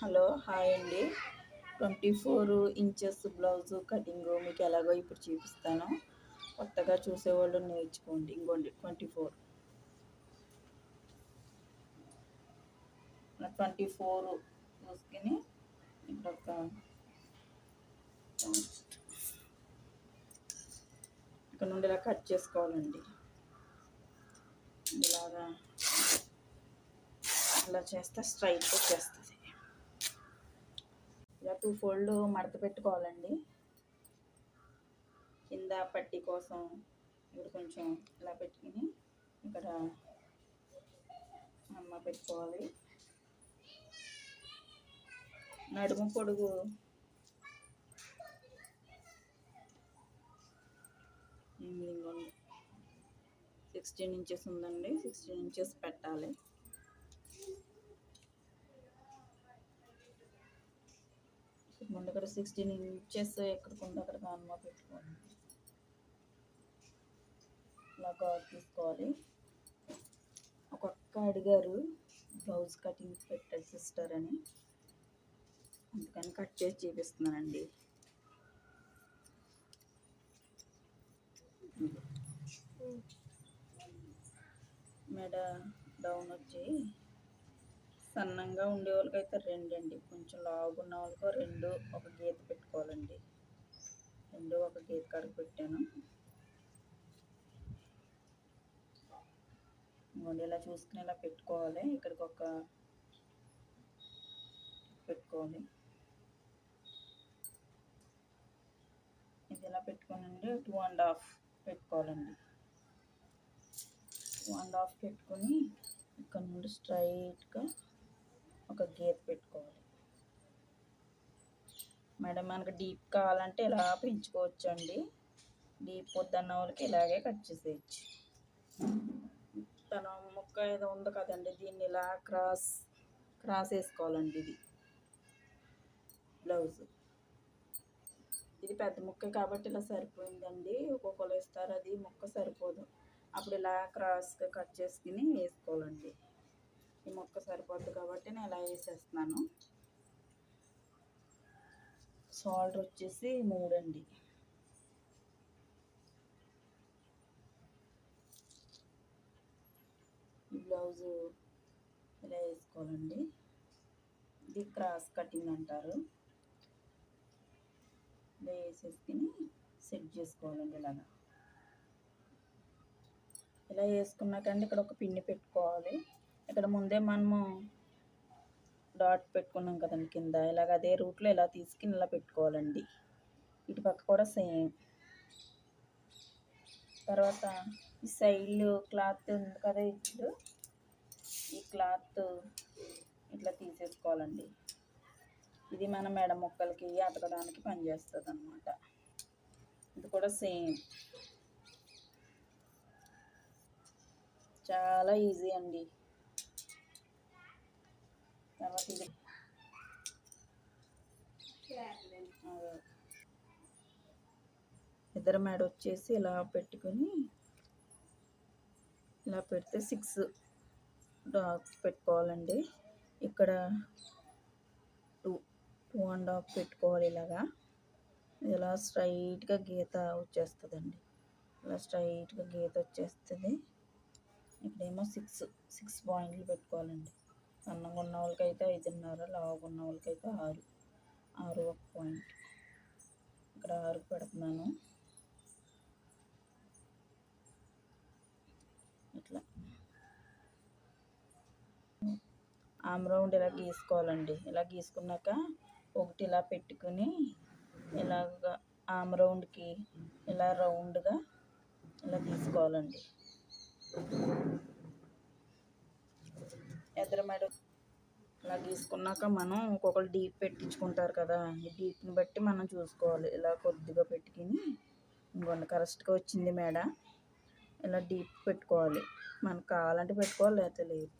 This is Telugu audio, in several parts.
హలో హాయ్ అండి. 24 ఇంచెస్ బ్లౌజు కటింగ్ మీకు ఎలాగో ఇప్పుడు చూపిస్తాను. కొత్తగా చూసేవాళ్ళు నేర్చుకోండి. ఇంకోండి 24 చూసుకుని ఇక్కడ ఇక్కడ నుండి ఇలా కట్ చేసుకోవాలండి. ఇలాగా ఇలా చేస్తే స్ట్రైట్ వచ్చేస్తుంది. ఇలా 2 ఫోల్డ్ మడత పెట్టుకోవాలండి. కింద పట్టి కోసం ఇక్కడ కొంచెం ఇలా పెట్టుకుని ఇక్కడ పెట్టుకోవాలి. నడుము పొడుగు 16 ఇంచెస్ ఉందండి. 16 ఇంచెస్ పెట్టాలి. ముందు ఇక్కడ 16 ఇంచెస్ ఎక్కడికి ఉందో అక్కడికి పెట్టుకోవాలి. ఇలా గాజు తీసుకోవాలి. ఒక్కొక్క అడిగారు బ్లౌజ్ కటింగ్ పెట్టాలి సిస్టర్ అని, అందుకని కట్ చేసి చూపిస్తున్నానండి. మెడ డౌన్ వచ్చి సన్నంగా ఉండే వాళ్ళకైతే 2 అండి, కొంచెం లావుగా ఉన్న వాళ్ళకు 2 ఒక గీత పెట్టుకోవాలండి. 2 ఒక గీత కాడికి పెట్టాను. ఇలా చూసుకుని ఇలా పెట్టుకోవాలి. ఇక్కడికి ఒక పెట్టుకోవాలి. ఇది ఇలా పెట్టుకోనండి 2.5 పెట్టుకోవాలండి. 2.5 పెట్టుకొని ఇక్కడ నుండి స్ట్రైట్గా ఒక గీత పెట్టుకోవాలి. మేడం మనకు డీప్ కావాలంటే ఇలా పెంచుకోవచ్చు అండి. డీప్ వద్దన్న వాళ్ళకి ఇలాగే కట్ చేసేయచ్చు. తన ముక్క ఏదో ఉంది కదండి, దీన్ని ఇలా క్రాస్ వేసుకోవాలండి. ఇది బ్లౌజ్, ఇది పెద్ద ముక్క కాబట్టి ఇలా సరిపోయిందండి. ఒక్కొక్కరు ఇస్తారు అది ముక్క సరిపోదు, అప్పుడు ఇలా క్రాస్గా కట్ చేసుకుని వేసుకోవాలండి. ఈ ముక్క సరిపోద్ది కాబట్టి నేను ఇలా వేసేస్తున్నాను. షోల్డర్ వచ్చేసి 3 అండి. ఈ బ్లౌజు ఇలా వేసుకోవాలండి. ఇది క్రాస్ కటింగ్ అంటారు. ఇలా వేసేసుకుని సెట్ చేసుకోవాలండి. ఇలా వేసుకున్నాకండి ఇక్కడ ఒక పిన్ని పెట్టుకోవాలి. ఇక్కడ ముందే మనము డాట్ పెట్టుకున్నాం కదండి కింద, ఇలాగ అదే రూట్లో ఇలా తీసుకుని ఇలా పెట్టుకోవాలండి. ఇటు పక్క కూడా సేమ్. తర్వాత ఈ సైడ్ క్లాత్ ఉంది కదా, ఇప్పుడు ఈ క్లాత్ ఇట్లా తీసేసుకోవాలండి. ఇది మన మెడ ముక్కలకి అతకడానికి పనిచేస్తుంది అన్నమాట. ఇది కూడా సేమ్, చాలా ఈజీ అండి. తర్వాత ఇది ఇద్దరు మెడ వచ్చేసి ఇలా పెట్టుకుని ఇలా పెడితే 6 డాట్స్ పెట్టుకోవాలండి. ఇక్కడ 2.5 పెట్టుకోవాలి. ఇలా స్ట్రైట్గా గీత వచ్చేస్తుందండి. ఇలా స్ట్రైట్గా గీత వచ్చేస్తుంది. ఇక్కడేమో 6 పాయింట్లు పెట్టుకోవాలండి. సన్నగా ఉన్న వాళ్ళకైతే 5.5, లావుగా ఉన్న వాళ్ళకైతే 6 ఒక పాయింట్. ఇక్కడ 6 పెడుతున్నాను. ఇట్లా ఆమ్ రౌండ్ ఇలా గీసుకోవాలండి. ఇలా గీసుకున్నాక ఒకటి ఇలా పెట్టుకుని ఇలాగ ఆమ్ రౌండ్కి ఇలా రౌండ్గా ఇలా గీసుకోవాలండి. ఎదురుమెడ ఇలా గీసుకున్నాక మనం ఒక్కొక్కరు డీప్ పెట్టించుకుంటారు కదా, ఈ డీప్ని బట్టి మనం చూసుకోవాలి. ఇలా కొద్దిగా పెట్టుకుని ఇంకొండ కరెక్ట్గా వచ్చింది మేడ, ఇలా డీప్ పెట్టుకోవాలి. మనకు కావాలంటే పెట్టుకోవాలి, లేకపోతే లేదు.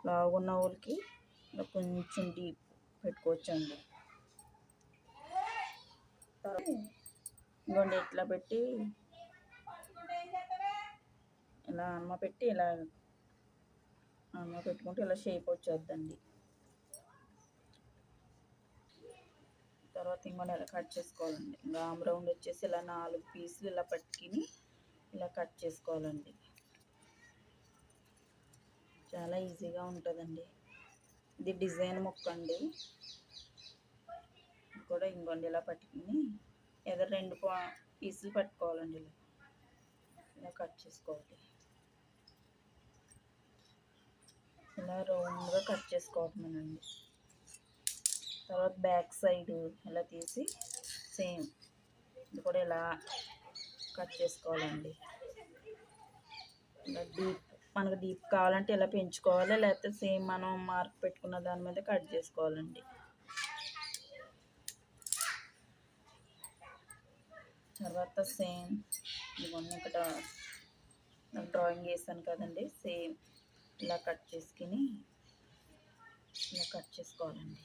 లావుగా ఉన్న వాళ్ళకి ఇలా కొంచెం డీప్ పెట్టుకోవచ్చండి. ఇంకొండి ఇట్లా పెట్టి ఇలా పెట్టి ఇలా పెట్టుకుంటే ఇలా షేప్ వచ్చేద్దండి. తర్వాత ఇంకొన్ని ఇలా కట్ చేసుకోవాలండి. ఇంకా ఆమ్ రౌండ్ వచ్చేసి ఇలా 4 పీసులు ఇలా పట్టుకుని ఇలా కట్ చేసుకోవాలండి. చాలా ఈజీగా ఉంటుందండి. ఇది డిజైన్ ముక్క అండి. ఇది కూడా ఇంకొండి ఇలా పట్టుకుని ఏదో 2 పీసులు పట్టుకోవాలండి. ఇలా కట్ చేసుకోవాలి. ఇలా రౌండ్గా కట్ చేసుకోవటమేనండి. తర్వాత బ్యాక్ సైడ్ ఇలా తీసి సేమ్ ఇది కూడా ఇలా కట్ చేసుకోవాలండి. ఇలా మనకు డీప్ కావాలంటే ఇలా పెంచుకోవాలి, లేకపోతే సేమ్ మనం మార్క్ పెట్టుకున్న దాని మీద కట్ చేసుకోవాలండి. తర్వాత సేమ్ ఇవన్నీ ఇక్కడ డ్రాయింగ్ వేసాను కదండి, సేమ్ ఇలా కట్ చేసుకుని ఇలా కట్ చేసుకోవాలండి.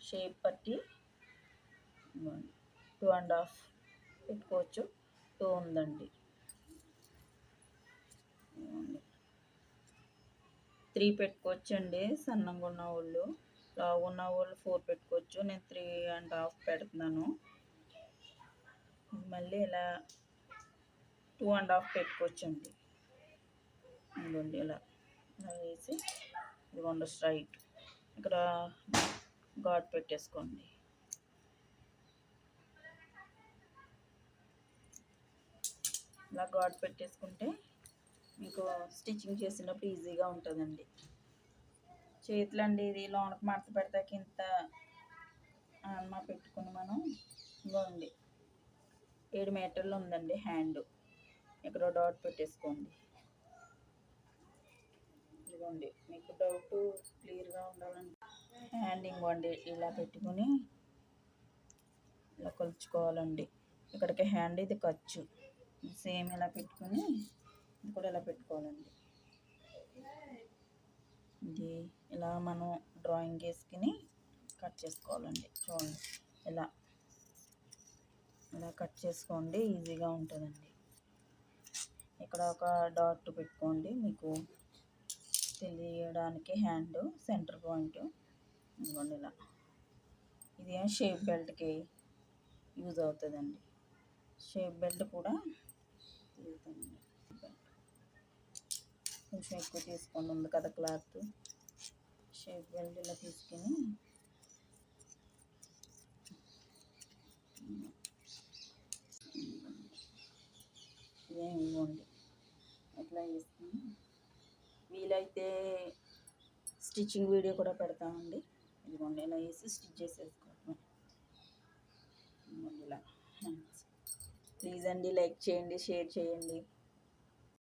షేప్ పట్టి 2.5 పెట్టుకోవచ్చు. 2 ఉందండి. 3 పెట్టుకోవచ్చు అండి. సన్నంగా ఉన్న వాళ్ళు, లావు ఉన్న వాళ్ళు 4 పెట్టుకోవచ్చు. నేను 3.5 పెడుతున్నాను. మళ్ళీ ఇలా 2.5 పెట్టుకోవచ్చు అండి. ఇదిగోండి ఇలా వేసి ఇదిగోండి స్ట్రైట్ ఇక్కడ ఘాట్ పెట్టేసుకోండి. ఇలా ఘాట్ పెట్టేసుకుంటే మీకు స్టిచ్చింగ్ చేసినప్పుడు ఈజీగా ఉంటుందండి. చేతులు అండి ఇది లోనకి మడత పెడతాకి ఇంత ఆన్మా పెట్టుకుని మనం ఇవ్వండి 7 మీటర్లు ఉందండి హ్యాండ్. ఇక్కడ డాట్ పెట్టేసుకోండి. ఇదిగోండి మీకు డౌట్ క్లియర్గా ఉండాలండి. హ్యాండ్ ఇంకోండి ఇలా పెట్టుకుని ఇలా కొలుచుకోవాలండి. ఇక్కడికి హ్యాండ్ ఇది ఖర్చు సేమ్ ఇలా పెట్టుకుని ఇది కూడా ఇలా పెట్టుకోవాలండి. ఇది ఇలా మనం డ్రాయింగ్ వేసుకుని కట్ చేసుకోవాలండి. చూడండి ఇలా ఇలా కట్ చేసుకోండి, ఈజీగా ఉంటుందండి. ఇక్కడ ఒక డాట్ పెట్టుకోండి మీకు తెలియడానికి. హ్యాండ్ సెంటర్ పాయింట్ ఇదిగోండి ఇలా. ఇది షేప్ బెల్ట్కి యూజ్ అవుతుందండి. షేప్ బెల్ట్ కూడా తిరుగుతుందండి. కొంచెం ఎక్కువ తీసుకోండి, ఉంది కదా క్లాత్. షేప్ బెల్ట్ ఇలా తీసుకుని ఇవ్వండి అట్లా వేసుకుని వీలైతే స్టిచ్చింగ్ వీడియో కూడా పెడతామండి. ఇదిగోండి ఇలా వేసి స్టిచ్ చేసేసుకోవటం. ఇదిగోండి ఇలా. ప్లీజ్ అండి లైక్ చేయండి, షేర్ చేయండి.